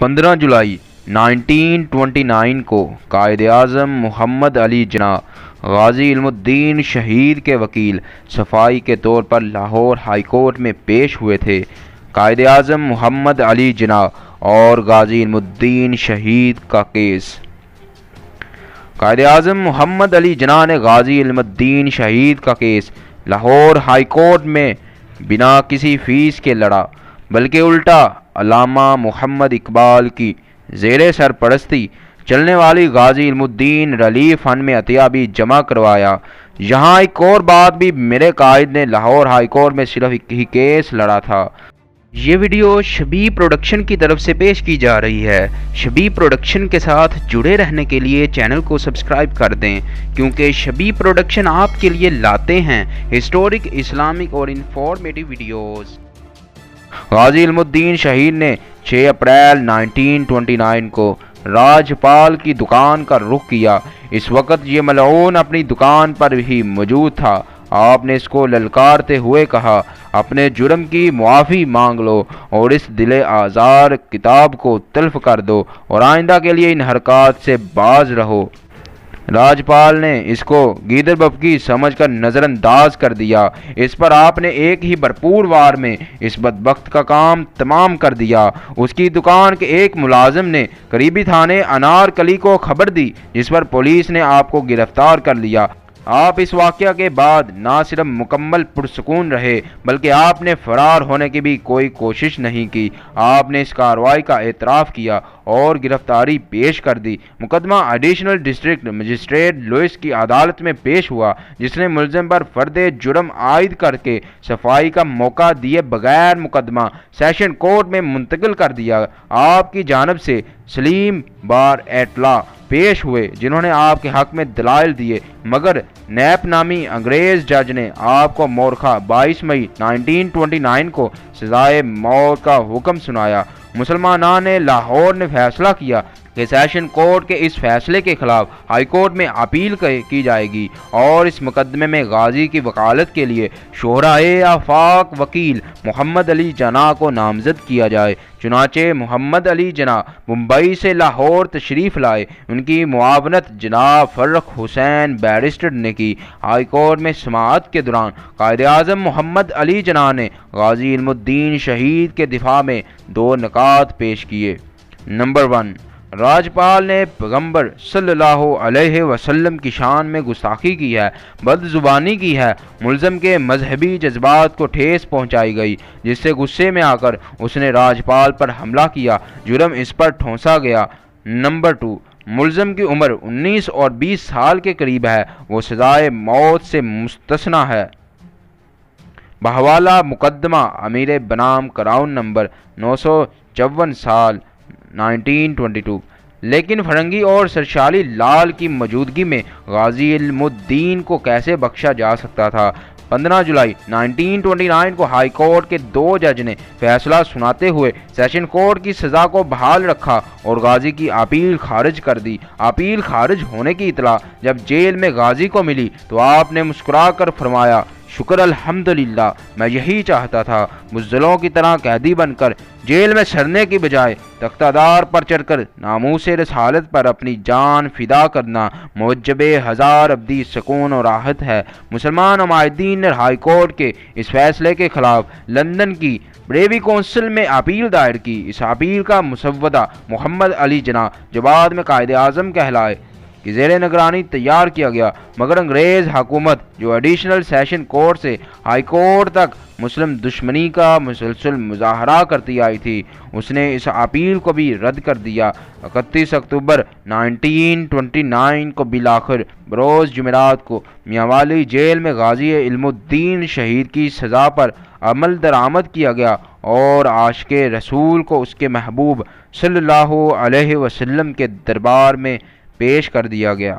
15 जुलाई 1929 को कायद आज़म मोहम्मद अली जिन्ना गाजी इल्मुद्दीन शहीद के वकील सफाई के तौर पर लाहौर हाई कोर्ट में पेश हुए थे। कायद आज़म मोहम्मद अली जिन्ना और गाजी इल्मुद्दीन शहीद का केस। कायद आज़म मोहम्मद अली जिन्ना ने गाजी इल्मुद्दीन शहीद का केस लाहौर हाई कोर्ट में बिना किसी फीस के लड़ा, बल्कि उल्टा अल्लामा मोहम्मद इकबाल की ज़ेरे सरपरस्ती चलने वाली गाजी इल्मुद्दीन रिलीफ फंड में अतिया भी जमा करवाया। यहाँ एक और बात भी, मेरे कायद ने लाहौर हाई कोर्ट में सिर्फ एक ही केस लड़ा था। ये वीडियो शबी प्रोडक्शन की तरफ से पेश की जा रही है। शबी प्रोडक्शन के साथ जुड़े रहने के लिए चैनल को सब्सक्राइब कर दें, क्योंकि शबी प्रोडक्शन आपके लिए लाते हैं हिस्टोरिक, इस्लामिक और इंफॉर्मेटिव वीडियोस। गाजी इल्मुद्दीन शहीद ने 6 अप्रैल 1929 को राजपाल की दुकान का रुख किया। इस वक्त ये मलऊन अपनी दुकान पर ही मौजूद था। आपने इसको ललकारते हुए कहा, अपने जुर्म की मुआफ़ी मांग लो और इस दिले आज़ार किताब को तल्फ कर दो और आइंदा के लिए इन हरकत से बाज रहो। राजपाल ने इसको गीदड़ बपकी समझकर नज़रअंदाज कर दिया। इस पर आपने एक ही भरपूर वार में इस बदबख्त का काम तमाम कर दिया। उसकी दुकान के एक मुलाजिम ने करीबी थाने अनारकली को खबर दी, जिस पर पुलिस ने आपको गिरफ्तार कर लिया। आप इस वाक़या के बाद ना सिर्फ मुकम्मल पुरसुकून रहे, बल्कि आपने फरार होने की भी कोई कोशिश नहीं की। आपने इस कार्रवाई का एतराफ़ किया और गिरफ्तारी पेश कर दी। मुकदमा एडिशनल डिस्ट्रिक्ट मजिस्ट्रेट लुइस की अदालत में पेश हुआ, जिसने मुलज़िम पर फ़र्द जुर्म आयद करके सफाई का मौका दिए बगैर मुकदमा सेशन कोर्ट में मुंतकिल कर दिया। आपकी जानब से सलीम बार एटला पेश हुए, जिन्होंने आपके हक में दलाइल दिए, मगर नैप नामी अंग्रेज़ जज ने आपको मोरखा 22 मई 1929 को सजाए मौत का हुक्म सुनाया। मुसलमानान ने लाहौर ने फैसला किया कि सेशन कोर्ट के इस फैसले के खिलाफ हाई कोर्ट में अपील की जाएगी और इस मुकदमे में गाजी की वकालत के लिए शोहराए आफाक वकील मोहम्मद अली जिन्ना को नामजद किया जाए। चुनाचे मोहम्मद अली जिन्ना मुंबई से लाहौर तशरीफ़ लाए। उनकी मुआवनत जनाब फर्रुख हुसैन बैरिस्टर ने की। हाई कोर्ट में समाअत के दौरान कायद आज़म मोहम्मद अली जिन्ना ने गाजी इल्मुद्दीन शहीद के दिफा में 2 नकात पेश किए। नंबर 1, राजपाल ने पैगंबर सल्लल्लाहु अलैहि वसल्लम की शान में गुस्ताखी की है, बदजुबानी की है। मुल्ज़िम के मजहबी जज्बात को ठेस पहुंचाई गई, जिससे गुस्से में आकर उसने राजपाल पर हमला किया। जुर्म इस पर ठोंसा गया। नंबर 2, मुल्ज़िम की उम्र 19 और 20 साल के करीब है। वो सजाए मौत से मुस्तस्ना है। बहवाला मुकदमा अमीर बनाम क्राउन नंबर 954 साल 1922। लेकिन फरंगी और सरशाली लाल की मौजूदगी में गाजी इल्मुद्दीन को कैसे बख्शा जा सकता था। 15 जुलाई 1929 को हाई कोर्ट के 2 जज ने फैसला सुनाते हुए सेशन कोर्ट की सज़ा को बहाल रखा और गाजी की अपील खारिज कर दी। अपील खारिज होने की इतला जब जेल में गाजी को मिली तो आपने मुस्कुरा कर फरमाया, शुक्र अल्हम्दुलिल्लाह, मैं यही चाहता था, बुज़दिलों की तरह कैदी बनकर जेल में सड़ने की बजाय तख्तादार पर चढ़कर नामूसे रसालत पर अपनी जान फिदा करना मुवज्जबे हज़ार अब्दी सुकून और राहत है। मुसलमान नुमाइंदीन ने हाई कोर्ट के इस फैसले के खिलाफ लंदन की प्रेवी कौंसिल में अपील दायर की। इस अपील का मुसव्वदा मोहम्मद अली जिन्ना, जो बाद में कायद आज़म कहलाए, कि ज़ेरे निगरानी तैयार किया गया, मगर अंग्रेज़ हुकूमत जो एडिशनल सेशन कोर्ट से हाई कोर्ट तक मुस्लिम दुश्मनी का मुसलसल मुजाहरा करती आई थी, उसने इस अपील को भी रद्द कर दिया। 31 अक्टूबर 1929 को बिलाखिर बरोज़ जुमेरात को मियांवाली जेल में गाजी इल्मुद्दीन शहीद की सज़ा पर अमल दरामद किया गया और आशिक़े रसूल को उसके महबूब सल्लल्लाहु अलैहि वसल्लम के दरबार में पेश कर दिया गया।